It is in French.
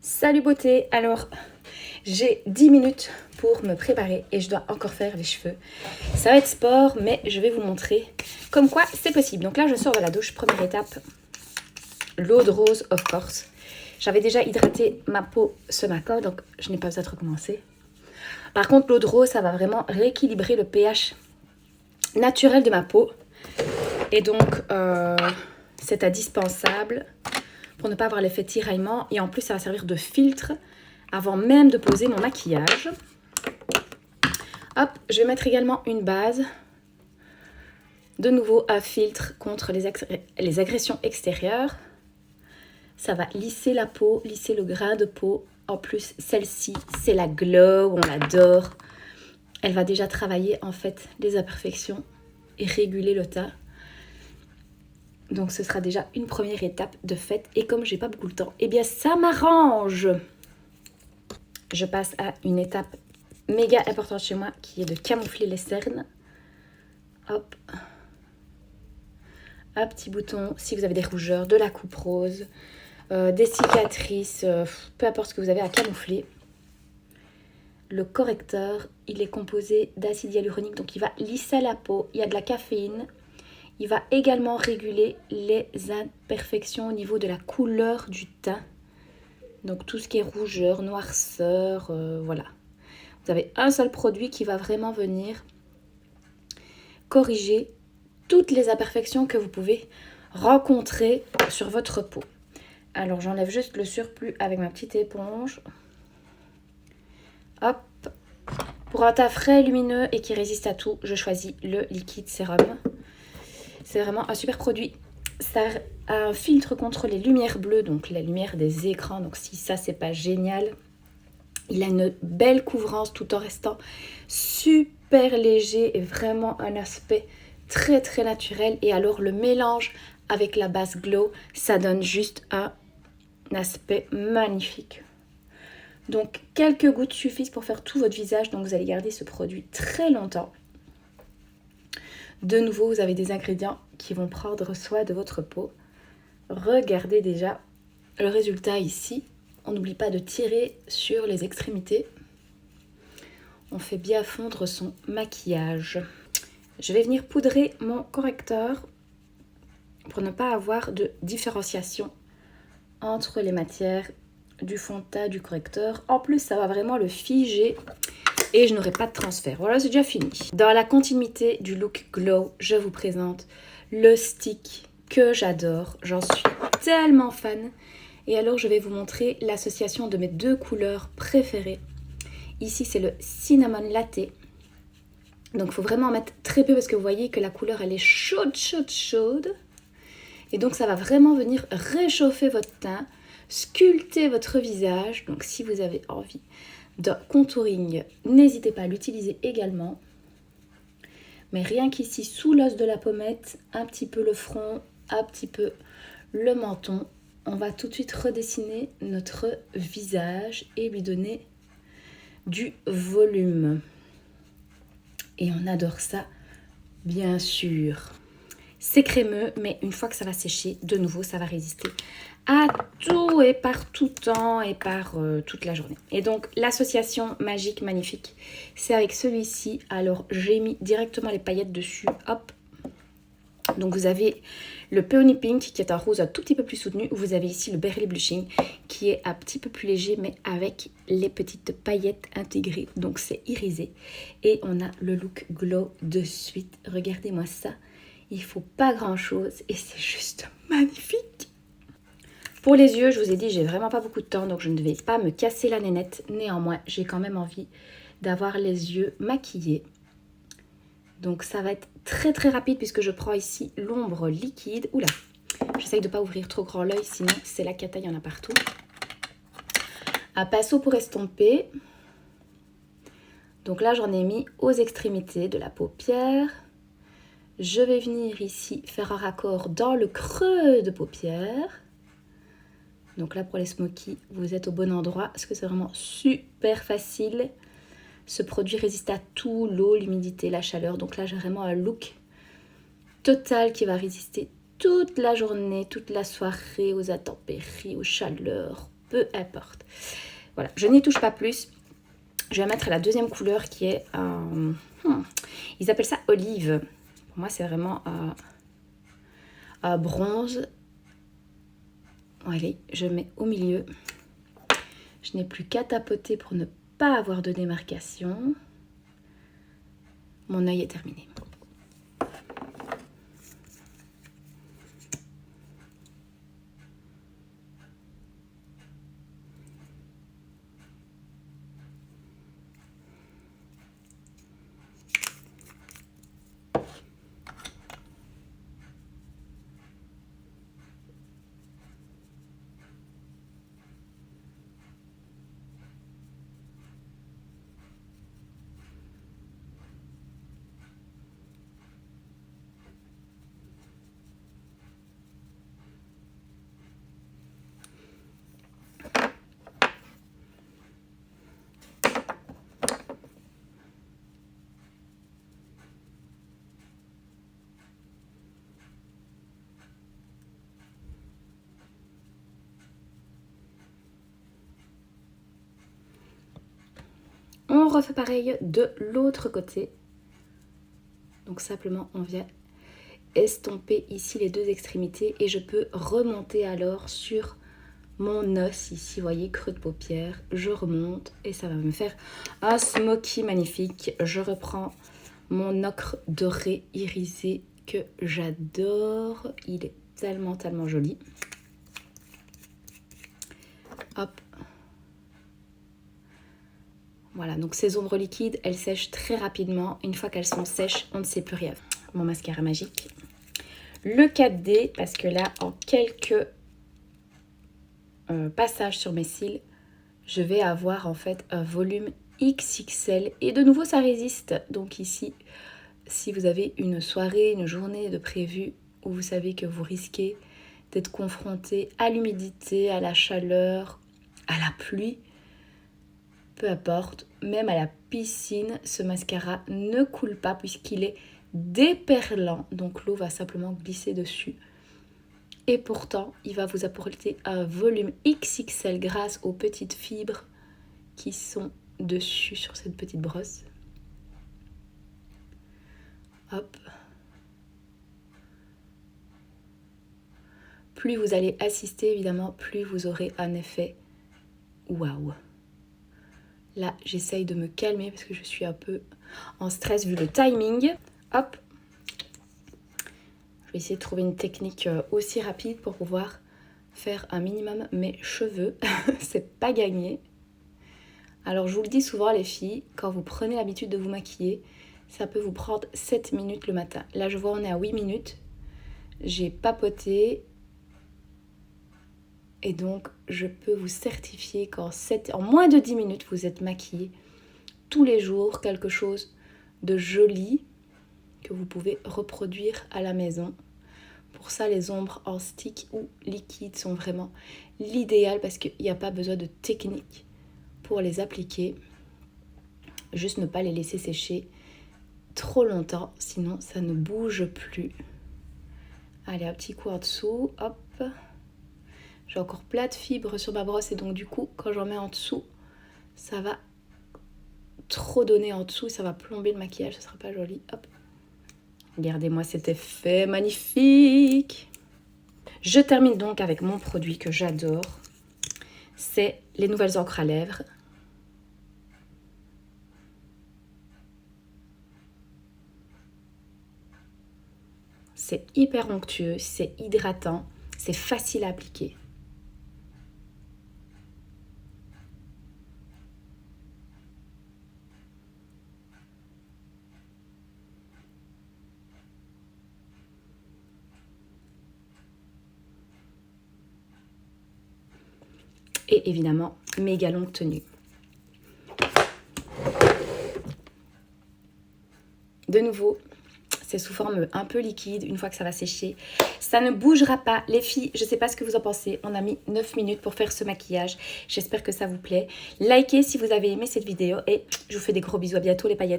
Salut beauté, alors j'ai 10 minutes pour me préparer et je dois encore faire les cheveux. Ça va être sport mais je vais vous montrer comme quoi c'est possible. Donc là je sors de la douche, première étape, l'eau de rose of course. J'avais déjà hydraté ma peau ce matin donc je n'ai pas besoin de recommencer. Par contre l'eau de rose ça va vraiment rééquilibrer le pH naturel de ma peau et donc c'est indispensable pour ne pas avoir l'effet tiraillement et en plus ça va servir de filtre avant même de poser mon maquillage. Hop, je vais mettre également une base, de nouveau un filtre contre les agressions extérieures. Ça va lisser la peau, lisser le grain de peau. En plus, celle-ci, c'est la Glow, on l'adore. Elle va déjà travailler en fait les imperfections et réguler le teint. Donc ce sera déjà une première étape de fait. Et comme j'ai pas beaucoup de temps, eh bien ça m'arrange. Je passe à une étape méga importante chez moi qui est de camoufler les cernes. Hop. Un petit bouton si vous avez des rougeurs, de la coupe rose, des cicatrices, peu importe ce que vous avez à camoufler. Le correcteur, il est composé d'acide hyaluronique, donc il va lisser la peau. Il y a de la caféine. Il va également réguler les imperfections au niveau de la couleur du teint. Donc tout ce qui est rougeur, noirceur, voilà. Vous avez un seul produit qui va vraiment venir corriger toutes les imperfections que vous pouvez rencontrer sur votre peau. Alors j'enlève juste le surplus avec ma petite éponge. Hop. Pour un teint frais, lumineux et qui résiste à tout, je choisis le liquide sérum. C'est vraiment un super produit. Ça a un filtre contre les lumières bleues, donc la lumière des écrans. Donc si ça, c'est pas génial. Il a une belle couvrance tout en restant super léger et vraiment un aspect très très naturel. Et alors le mélange avec la base Glow, ça donne juste un aspect magnifique. Donc quelques gouttes suffisent pour faire tout votre visage. Donc vous allez garder ce produit très longtemps. De nouveau, vous avez des ingrédients qui vont prendre soin de votre peau. Regardez déjà le résultat ici. On n'oublie pas de tirer sur les extrémités. On fait bien fondre son maquillage. Je vais venir poudrer mon correcteur pour ne pas avoir de différenciation entre les matières du fond de teint, du correcteur. En plus, ça va vraiment le figer et je n'aurai pas de transfert. Voilà, c'est déjà fini. Dans la continuité du look Glow, je vous présente le stick que j'adore. J'en suis tellement fan. Et alors, je vais vous montrer l'association de mes deux couleurs préférées. Ici, c'est le Cinnamon Latte. Donc, il faut vraiment en mettre très peu parce que vous voyez que la couleur, elle est chaude, chaude, chaude. Et donc, ça va vraiment venir réchauffer votre teint, sculpter votre visage. Donc, si vous avez envie de contouring, n'hésitez pas à l'utiliser également. Mais rien qu'ici, sous l'os de la pommette, un petit peu le front, un petit peu le menton, on va tout de suite redessiner notre visage et lui donner du volume. Et on adore ça, bien sûr. C'est crémeux, mais une fois que ça va sécher, de nouveau, ça va résister à tout et par tout temps et par toute la journée. Et donc, l'association magique, magnifique, c'est avec celui-ci. Alors, j'ai mis directement les paillettes dessus. Hop. Donc, vous avez le Peony Pink qui est un rose un tout petit peu plus soutenu. Vous avez ici le Berry Blushing qui est un petit peu plus léger, mais avec les petites paillettes intégrées. Donc, c'est irisé. Et on a le look Glow de suite. Regardez-moi ça. Il ne faut pas grand-chose et c'est juste magnifique. Pour les yeux, je vous ai dit, j'ai vraiment pas beaucoup de temps, donc je ne vais pas me casser la nénette. Néanmoins, j'ai quand même envie d'avoir les yeux maquillés. Donc ça va être très très rapide puisque je prends ici l'ombre liquide. Oula, j'essaye de ne pas ouvrir trop grand l'œil, sinon c'est la cata, il y en a partout. Un pinceau pour estomper. Donc là, j'en ai mis aux extrémités de la paupière. Je vais venir ici faire un raccord dans le creux de paupière. Donc là, pour les smokies, vous êtes au bon endroit parce que c'est vraiment super facile. Ce produit résiste à tout, l'eau, l'humidité, la chaleur. Donc là, j'ai vraiment un look total qui va résister toute la journée, toute la soirée, aux intempéries, aux chaleurs, peu importe. Voilà, je n'y touche pas plus. Je vais mettre la deuxième couleur qui est... ils appellent ça olive. Pour moi, c'est vraiment bronze. Allez, je mets au milieu. Je n'ai plus qu'à tapoter pour ne pas avoir de démarcation. Mon œil est terminé. On refait pareil de l'autre côté. Donc simplement, on vient estomper ici les deux extrémités et je peux remonter alors sur mon os ici, vous voyez, creux de paupière. Je remonte et ça va me faire un smoky magnifique. Je reprends mon ocre doré irisé que j'adore. Il est tellement joli. Hop. Voilà, donc ces ombres liquides, elles sèchent très rapidement. Une fois qu'elles sont sèches, on ne sait plus rien. Mon mascara magique. Le 4D, parce que là, en quelques passages sur mes cils, je vais avoir en fait un volume XXL. Et de nouveau, ça résiste. Donc ici, si vous avez une soirée, une journée de prévu où vous savez que vous risquez d'être confronté à l'humidité, à la chaleur, à la pluie, peu importe, même à la piscine, ce mascara ne coule pas puisqu'il est déperlant. Donc l'eau va simplement glisser dessus. Et pourtant, il va vous apporter un volume XXL grâce aux petites fibres qui sont dessus sur cette petite brosse. Hop. Plus vous allez assister, évidemment, plus vous aurez un effet waouh. Là, j'essaye de me calmer parce que je suis un peu en stress vu le timing. Hop. Je vais essayer de trouver une technique aussi rapide pour pouvoir faire un minimum mes cheveux. C'est pas gagné. Alors, je vous le dis souvent, les filles, quand vous prenez l'habitude de vous maquiller, ça peut vous prendre 7 minutes le matin. Là, je vois, on est à 8 minutes. J'ai papoté. Et donc, je peux vous certifier qu'en moins de 10 minutes, vous êtes maquillée tous les jours. Quelque chose de joli que vous pouvez reproduire à la maison. Pour ça, les ombres en stick ou liquide sont vraiment l'idéal parce qu'il n'y a pas besoin de technique pour les appliquer. Juste ne pas les laisser sécher trop longtemps, sinon ça ne bouge plus. Allez, un petit coup en dessous, hop. J'ai encore plein de fibres sur ma brosse et donc du coup, quand j'en mets en dessous, ça va trop donner en dessous et ça va plomber le maquillage, ça sera pas joli. Hop. Regardez-moi cet effet magnifique. Je termine donc avec mon produit que j'adore. C'est les nouvelles encres à lèvres. C'est hyper onctueux, c'est hydratant, c'est facile à appliquer. Et évidemment, méga longue tenue. De nouveau, c'est sous forme un peu liquide. Une fois que ça va sécher, ça ne bougera pas. Les filles, je ne sais pas ce que vous en pensez. On a mis 9 minutes pour faire ce maquillage. J'espère que ça vous plaît. Likez si vous avez aimé cette vidéo et je vous fais des gros bisous. À bientôt les paillettes.